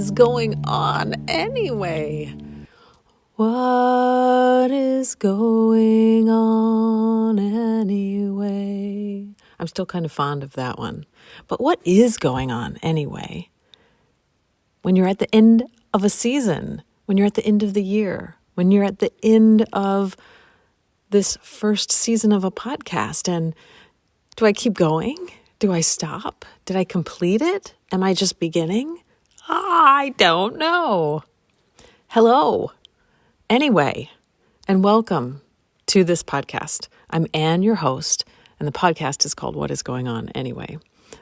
is going on anyway? What is going on anyway? I'm still kind of fond of that one. But what is going on anyway? When you're at the end of a season, when you're at the end of the year, when you're at the end of this first season of a podcast, and do I keep going? Do I stop? Did I complete it? Am I just beginning? I don't know. Hello. Anyway, and welcome to this podcast. I'm Anne, your host, and the podcast is called What is Going On Anyway.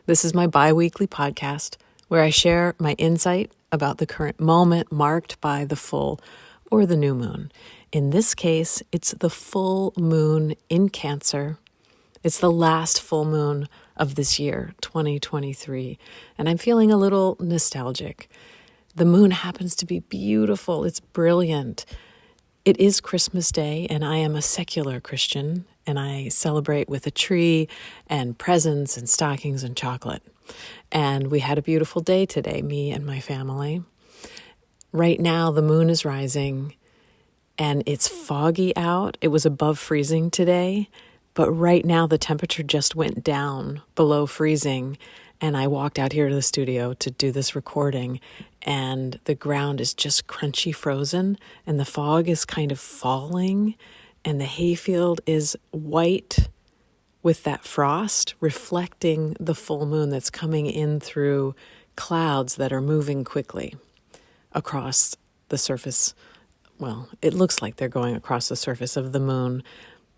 This is my bi-weekly podcast where I share my insight about the current moment marked by the full or the new moon. In this case, it's the full moon in Cancer. It's the last full moon of this year, 2023, and I'm feeling a little nostalgic. The moon happens to be beautiful. It's brilliant. It is Christmas Day, and I am a secular Christian, and I celebrate with a tree and presents and stockings and chocolate. And we had a beautiful day today, me and my family. Right now, the moon is rising, and it's foggy out. It was above freezing today, but right now the temperature just went down below freezing, and I walked out here to the studio to do this recording, and the ground is just crunchy frozen, and the fog is kind of falling, and the hayfield is white with that frost reflecting the full moon that's coming in through clouds that are moving quickly across the surface. Well, it looks like they're going across the surface of the moon,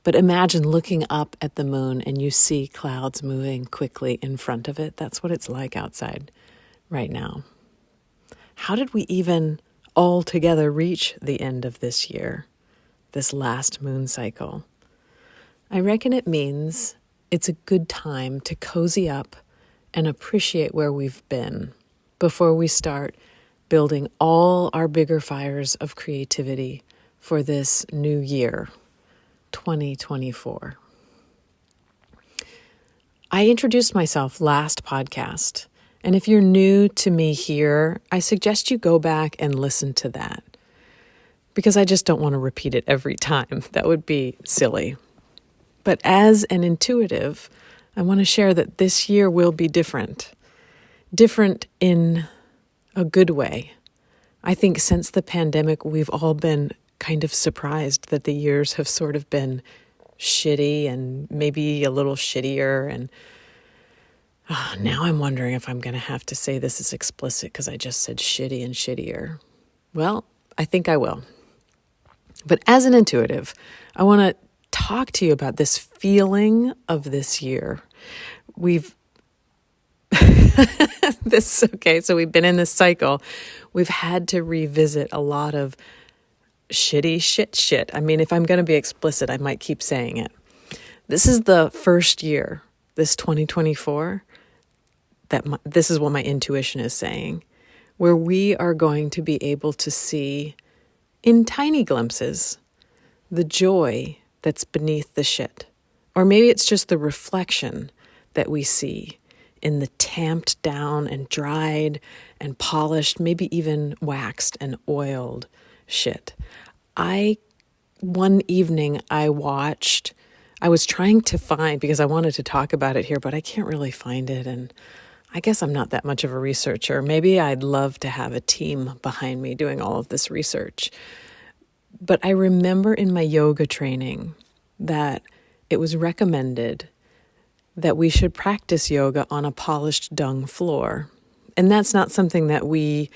but imagine looking up at the moon and you see clouds moving quickly in front of it. That's what it's like outside right now. How did we even all together reach the end of this year, this last moon cycle? I reckon it means it's a good time to cozy up and appreciate where we've been before we start building all our bigger fires of creativity for this new year, 2024. I introduced myself last podcast, and if you're new to me here, I suggest you go back and listen to that, because I just don't want to repeat it every time. That would be silly. But as an intuitive, I want to share that this year will be different in a good way. I think since the pandemic, we've all been kind of surprised that the years have sort of been shitty and maybe a little shittier. And now I'm wondering if I'm going to have to say this is explicit because I just said shitty and shittier. Well, I think I will. But as an intuitive, I want to talk to you about this feeling of this year. So we've been in this cycle. We've had to revisit a lot of shitty shit. I mean, if I'm going to be explicit, I might keep saying it. This is the first year, this 2024, this is what my intuition is saying, where we are going to be able to see in tiny glimpses the joy that's beneath the shit. Or maybe it's just the reflection that we see in the tamped down and dried and polished, maybe even waxed and oiled shit. One evening I was trying to find, because I wanted to talk about it here, but I can't really find it. And I guess I'm not that much of a researcher. Maybe I'd love to have a team behind me doing all of this research. But I remember in my yoga training that it was recommended that we should practice yoga on a polished dung floor. And that's not something that we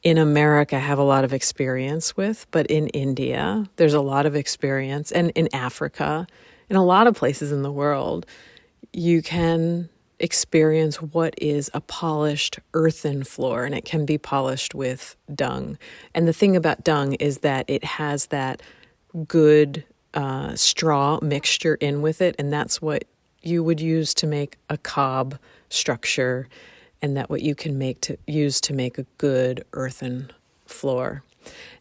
in America have a lot of experience with, but in India, there's a lot of experience. And in Africa, in a lot of places in the world, you can experience what is a polished earthen floor, and it can be polished with dung. And the thing about dung is that it has that good straw mixture in with it, and that's what you would use to make a cob structure, and that what you can use to make a good earthen floor.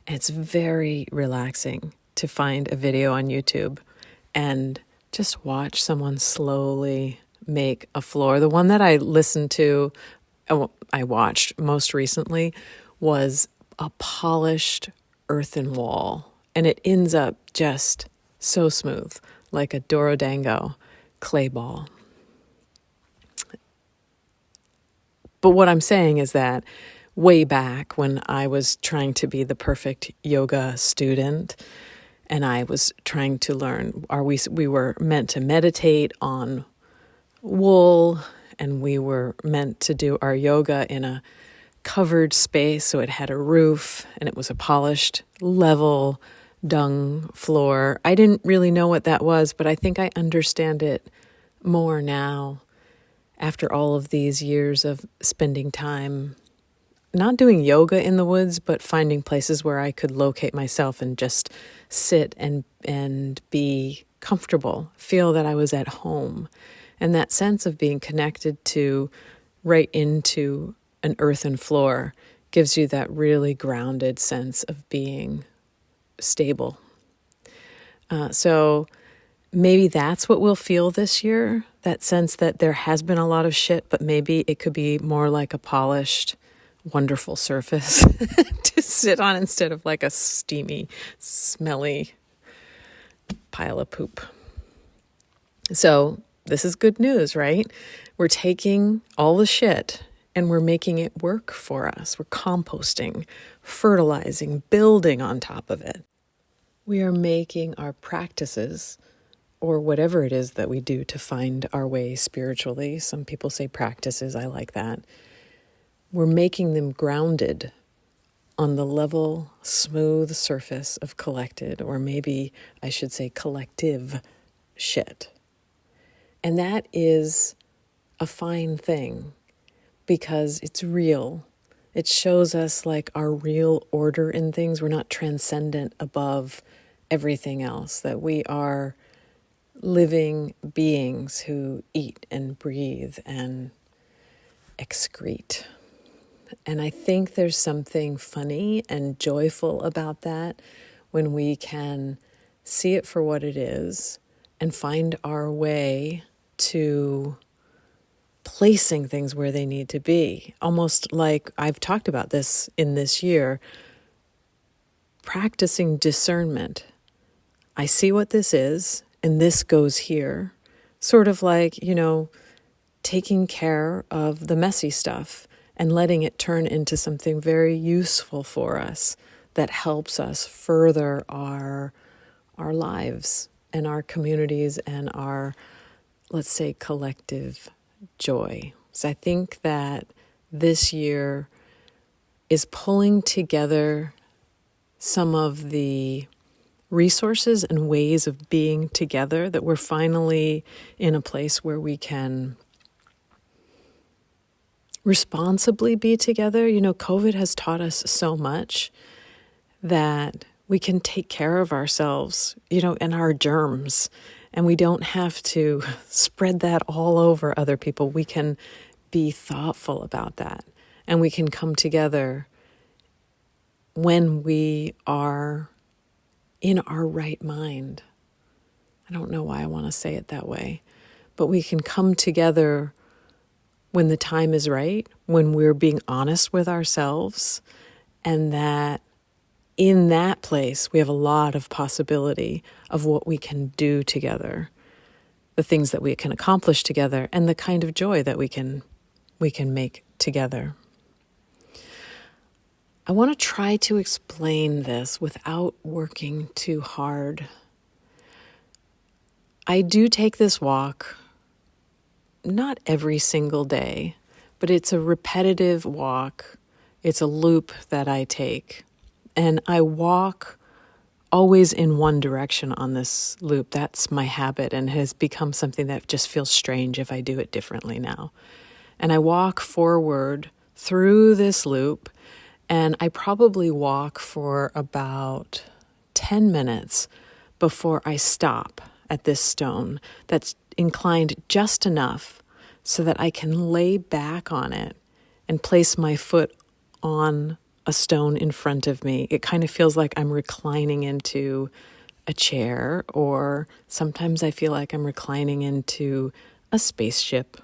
And it's very relaxing to find a video on YouTube and just watch someone slowly make a floor. The one that I watched most recently was a polished earthen wall. And it ends up just so smooth, like a Dorodango clay ball. But what I'm saying is that way back when I was trying to be the perfect yoga student and I was trying to learn, we were meant to meditate on wool, and we were meant to do our yoga in a covered space, so it had a roof and it was a polished, level dung floor. I didn't really know what that was, but I think I understand it more now after all of these years of spending time not doing yoga in the woods, but finding places where I could locate myself and just sit and be comfortable, feel that I was at home. And that sense of being connected to right into an earthen floor gives you that really grounded sense of being stable. So maybe that's what we'll feel this year, that sense that there has been a lot of shit, but maybe it could be more like a polished, wonderful surface to sit on instead of like a steamy, smelly pile of poop. So this is good news, right? We're taking all the shit and we're making it work for us. We're composting, fertilizing, building on top of it. We are making our practices, or whatever it is that we do to find our way spiritually. Some people say practices. I like that. We're making them grounded on the level, smooth surface of collected, or maybe I should say collective shit. And that is a fine thing because it's real. It shows us like our real order in things. We're not transcendent above everything else, that we are living beings who eat and breathe and excrete. And I think there's something funny and joyful about that when we can see it for what it is and find our way to placing things where they need to be. Almost like I've talked about this in this year, practicing discernment. I see what this is, and this goes here. Sort of like, taking care of the messy stuff and letting it turn into something very useful for us that helps us further our lives and our communities and our, let's say, collective joy. So I think that this year is pulling together some of the resources and ways of being together, that we're finally in a place where we can responsibly be together. COVID has taught us so much that we can take care of ourselves, and our germs, and we don't have to spread that all over other people. We can be thoughtful about that, and we can come together when we are in our right mind. I don't know why I want to say it that way, but we can come together when the time is right, when we're being honest with ourselves, and that in that place we have a lot of possibility of what we can do together, the things that we can accomplish together, and the kind of joy that we can make together. I want to try to explain this without working too hard. I do take this walk, not every single day, but it's a repetitive walk. It's a loop that I take. And I walk always in one direction on this loop. That's my habit, and has become something that just feels strange if I do it differently now. And I walk forward through this loop, and I probably walk for about 10 minutes before I stop at this stone that's inclined just enough so that I can lay back on it and place my foot on a stone in front of me. It kind of feels like I'm reclining into a chair, or sometimes I feel like I'm reclining into a spaceship.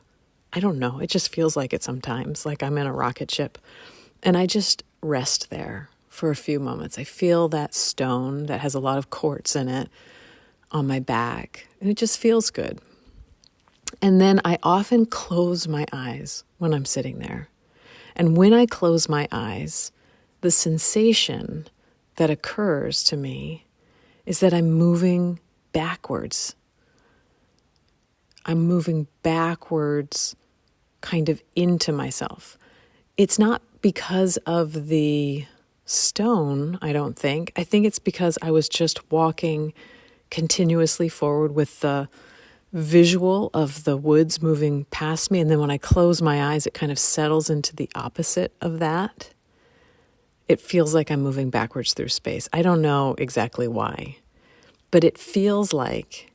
I don't know. It just feels like it sometimes, like I'm in a rocket ship. And I just rest there for a few moments. I feel that stone that has a lot of quartz in it on my back, and it just feels good. And then I often close my eyes when I'm sitting there. And when I close my eyes, the sensation that occurs to me is that I'm moving backwards. I'm moving backwards kind of into myself. It's not because of the stone, I don't think. I think it's because I was just walking continuously forward with the visual of the woods moving past me. And then when I close my eyes, it kind of settles into the opposite of that. It feels like I'm moving backwards through space. I don't know exactly why, but it feels like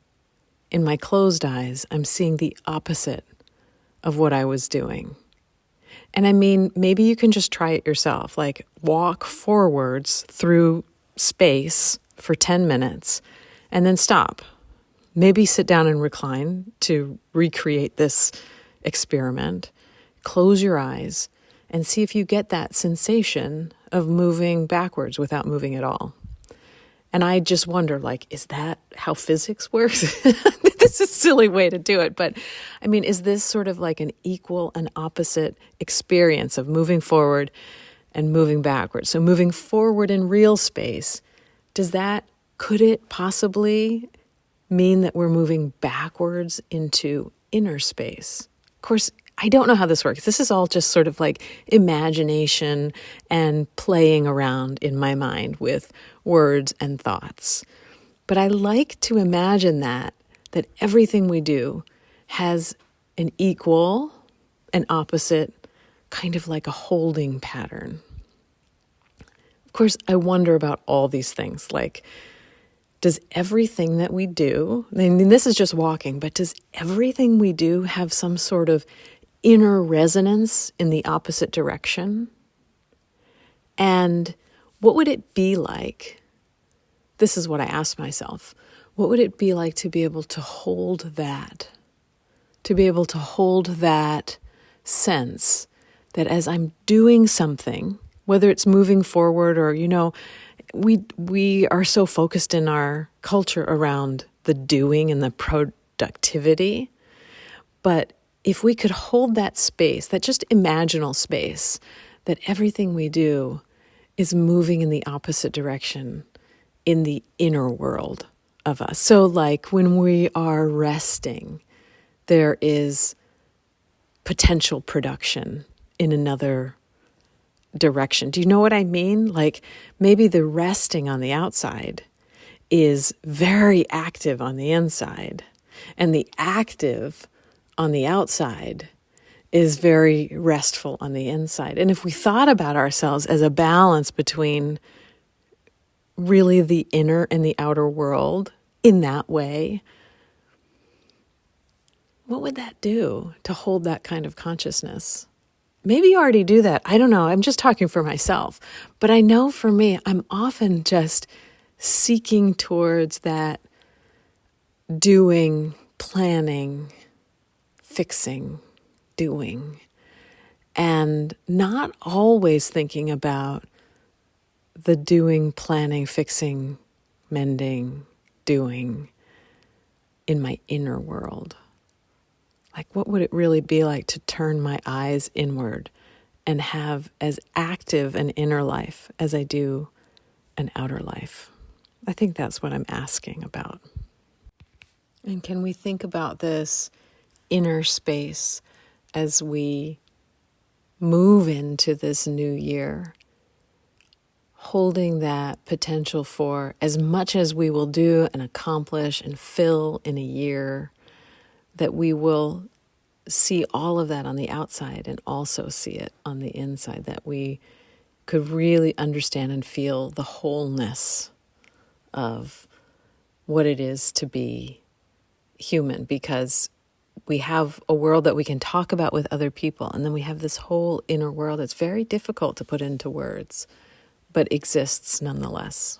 in my closed eyes, I'm seeing the opposite of what I was doing. And I mean, maybe you can just try it yourself, like walk forwards through space for 10 minutes and then stop. Maybe sit down and recline to recreate this experiment. Close your eyes and see if you get that sensation of moving backwards without moving at all. And I just wonder, like, is that how physics works? This is a silly way to do it. But I mean, is this sort of like an equal and opposite experience of moving forward and moving backwards? So moving forward in real space, could it possibly mean that we're moving backwards into inner space? Of course, I don't know how this works. This is all just sort of like imagination and playing around in my mind with words and thoughts. But I like to imagine that everything we do has an equal and opposite, kind of like a holding pattern. Of course, I wonder about all these things, like, does everything that we do, I mean, this is just walking, but does everything we do have some sort of inner resonance in the opposite direction? And what would it be like? This is what I asked myself. What would it be like to be able to hold that? To be able to hold that sense that as I'm doing something, whether it's moving forward or, we are so focused in our culture around the doing and the productivity. But if we could hold that space, that just imaginal space, that everything we do is moving in the opposite direction in the inner world of us. So like when we are resting, there is potential production in another direction. Do you know what I mean? Like maybe the resting on the outside is very active on the inside, and the active on the outside is very restful on the inside. And if we thought about ourselves as a balance between really the inner and the outer world in that way, what would that do to hold that kind of consciousness? Maybe you already do that. I don't know. I'm just talking for myself. But I know for me, I'm often just seeking towards that doing, planning, fixing, doing, and not always thinking about the doing, planning, fixing, mending, doing in my inner world. Like, what would it really be like to turn my eyes inward and have as active an inner life as I do an outer life? I think that's what I'm asking about. And can we think about this inner space as we move into this new year, holding that potential for as much as we will do and accomplish and fill in a year, that we will see all of that on the outside and also see it on the inside, that we could really understand and feel the wholeness of what it is to be human, because we have a world that we can talk about with other people, and then we have this whole inner world that's very difficult to put into words, but exists nonetheless.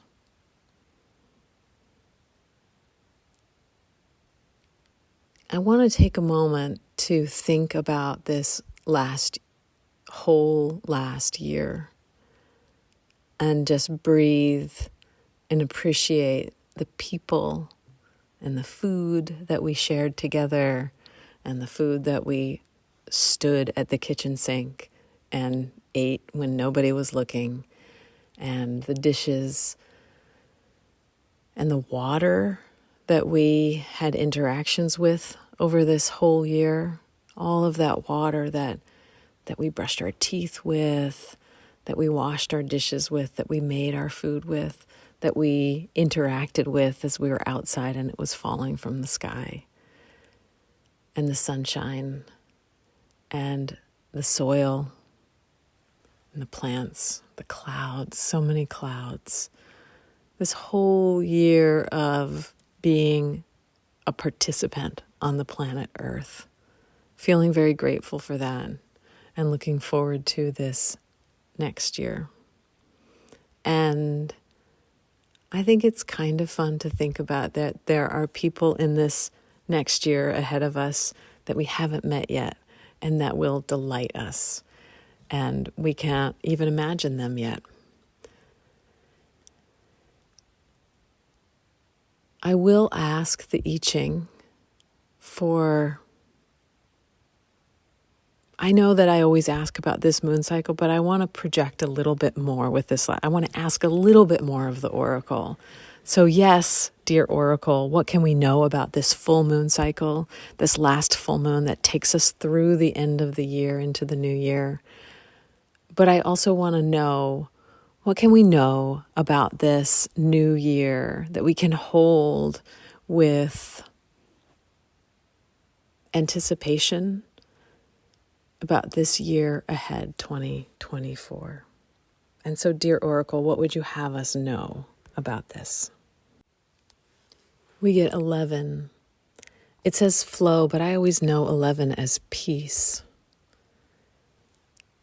I want to take a moment to think about this last year. and just breathe and appreciate the people and the food that we shared together and the food that we stood at the kitchen sink and ate when nobody was looking, and the dishes and the water that we had interactions with over this whole year, all of that water that we brushed our teeth with, that we washed our dishes with, that we made our food with, that we interacted with as we were outside and it was falling from the sky, and the sunshine and the soil and the plants, the clouds, so many clouds. This whole year of being a participant on the planet Earth, feeling very grateful for that and looking forward to this next year. And I think it's kind of fun to think about that there are people in this next year ahead of us that we haven't met yet and that will delight us. And we can't even imagine them yet. I will ask the I Ching for, I know that I always ask about this moon cycle, but I want to project a little bit more with this. I want to ask a little bit more of the oracle. So yes, dear oracle, what can we know about this full moon cycle, this last full moon that takes us through the end of the year into the new year? But I also want to know, what can we know about this new year that we can hold with anticipation about this year ahead, 2024? And so, dear oracle, what would you have us know about this? We get 11. It says flow, but I always know 11 as peace.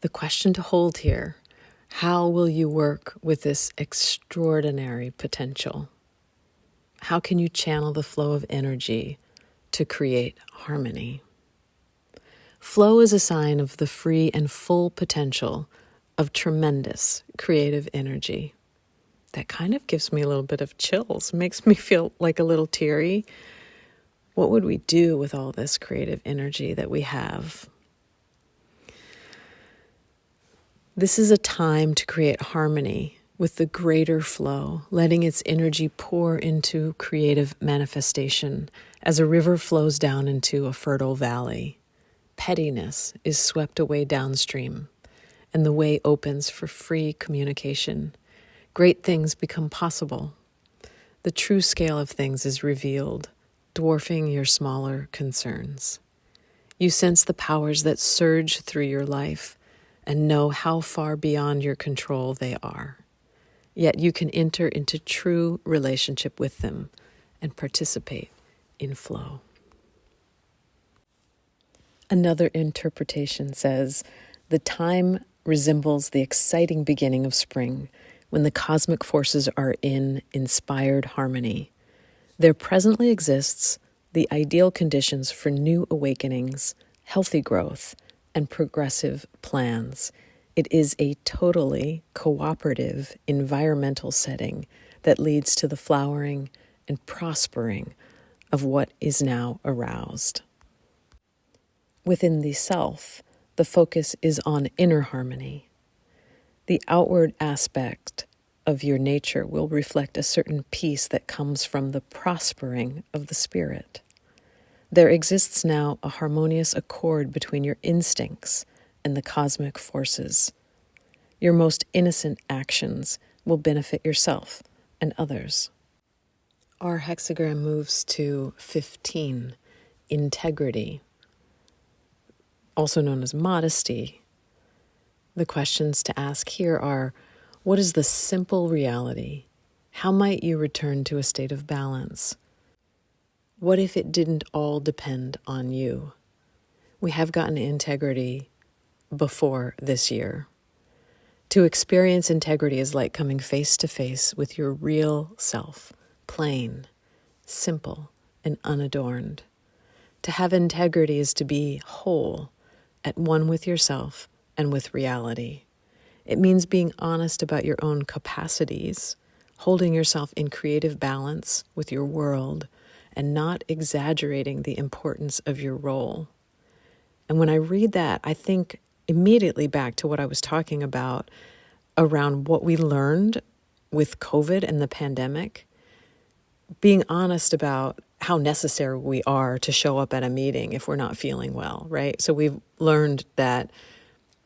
The question to hold here: how will you work with this extraordinary potential? How can you channel the flow of energy to create harmony? Flow is a sign of the free and full potential of tremendous creative energy. That kind of gives me a little bit of chills, makes me feel like a little teary. What would we do with all this creative energy that we have? This is a time to create harmony with the greater flow, letting its energy pour into creative manifestation as a river flows down into a fertile valley. Pettiness is swept away downstream, and the way opens for free communication. Great things become possible. The true scale of things is revealed, dwarfing your smaller concerns. You sense the powers that surge through your life and know how far beyond your control they are. Yet you can enter into true relationship with them and participate in flow. Another interpretation says, the time resembles the exciting beginning of spring when the cosmic forces are in inspired harmony. There presently exists the ideal conditions for new awakenings, healthy growth, and progressive plans. It is a totally cooperative environmental setting that leads to the flowering and prospering of what is now aroused. Within the self, the focus is on inner harmony. The outward aspect of your nature will reflect a certain peace that comes from the prospering of the spirit. There exists now a harmonious accord between your instincts and the cosmic forces. Your most innocent actions will benefit yourself and others. Our hexagram moves to 15, integrity, also known as modesty. The questions to ask here are, what is the simple reality? How might you return to a state of balance? What if it didn't all depend on you? We have gotten integrity before this year. To experience integrity is like coming face to face with your real self, plain, simple, and unadorned. To have integrity is to be whole, at one with yourself and with reality. It means being honest about your own capacities, holding yourself in creative balance with your world, and not exaggerating the importance of your role. And when I read that, I think immediately back to what I was talking about around what we learned with COVID and the pandemic, being honest about how necessary we are to show up at a meeting if we're not feeling well, right? So we've learned that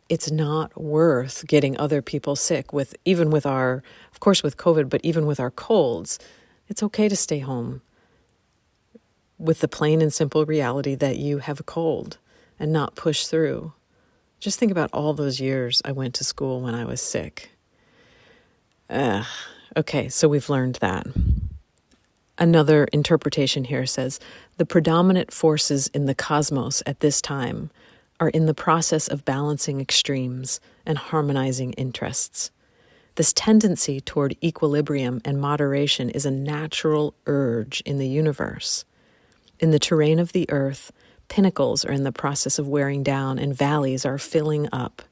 it's not worth getting other people sick even with our, of course with COVID, but even with our colds. It's okay to stay home with the plain and simple reality that you have a cold and not push through. Just think about all those years I went to school when I was sick. Okay, so we've learned that. Another interpretation here says, the predominant forces in the cosmos at this time are in the process of balancing extremes and harmonizing interests. This tendency toward equilibrium and moderation is a natural urge in the universe. In the terrain of the earth, pinnacles are in the process of wearing down and valleys are filling up.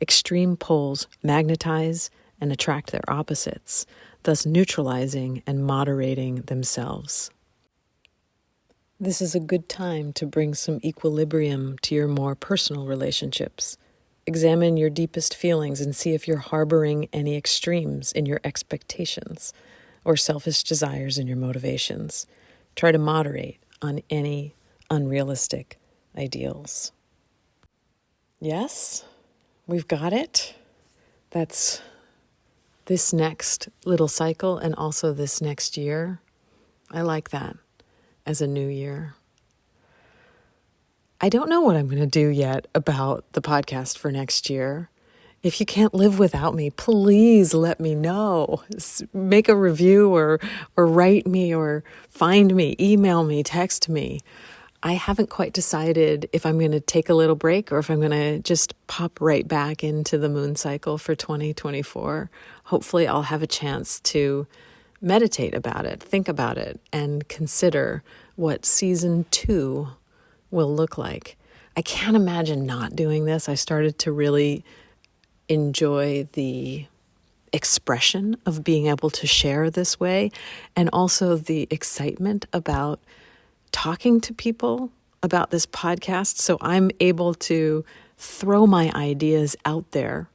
Extreme poles magnetize and attract their opposites, thus neutralizing and moderating themselves. This is a good time to bring some equilibrium to your more personal relationships. Examine your deepest feelings and see if you're harboring any extremes in your expectations or selfish desires in your motivations. Try to moderate on any unrealistic ideals. Yes, we've got it. That's this next little cycle and also this next year. I like that as a new year. I don't know what I'm going to do yet about the podcast for next year. If you can't live without me, please let me know. Make a review or write me or find me, email me, text me. I haven't quite decided if I'm going to take a little break or if I'm going to just pop right back into the moon cycle for 2024. Hopefully I'll have a chance to meditate about it, think about it, and consider what season 2 will look like. I can't imagine not doing this. I started to really enjoy the expression of being able to share this way, and also the excitement about talking to people about this podcast. So I'm able to throw my ideas out there.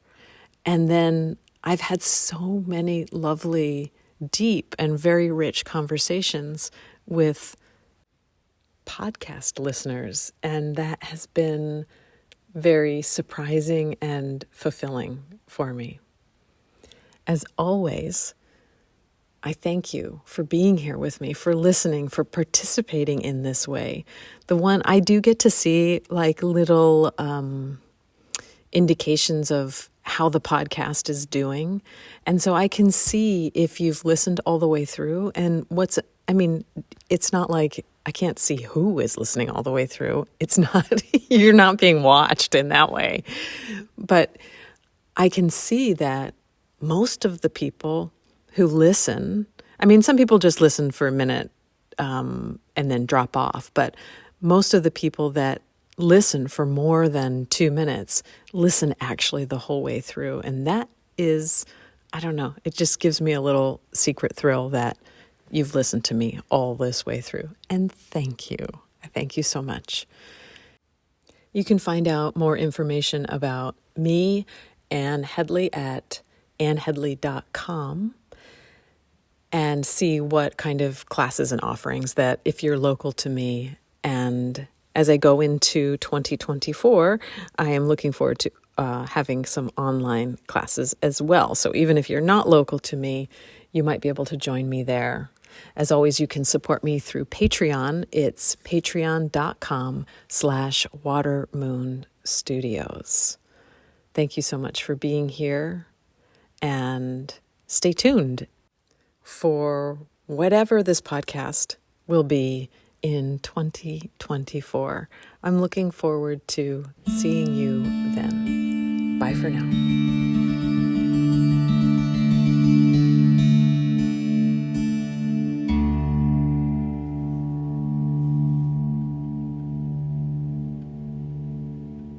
And then I've had so many lovely, deep, and very rich conversations with podcast listeners. And that has been very surprising and fulfilling for me. As always, I thank you for being here with me, for listening, for participating in this way. The one I do get to see like little indications of how the podcast is doing. And so I can see if you've listened all the way through and it's not like I can't see who is listening all the way through. It's not, you're not being watched in that way. But I can see that most of the people who listen, some people just listen for a minute and then drop off, but most of the people that listen for more than 2 minutes listen actually the whole way through. And that is, I don't know, it just gives me a little secret thrill that you've listened to me all this way through. And thank you. Thank you so much. You can find out more information about me, Anne Headley, at annheadley.com. and see what kind of classes and offerings that if you're local to me. And as I go into 2024, I am looking forward to having some online classes as well. So even if you're not local to me, you might be able to join me there. As always, you can support me through Patreon. It's patreon.com/watermoonstudios. Thank you so much for being here, and stay tuned for whatever this podcast will be in 2024. I'm looking forward to seeing you then. Bye for now.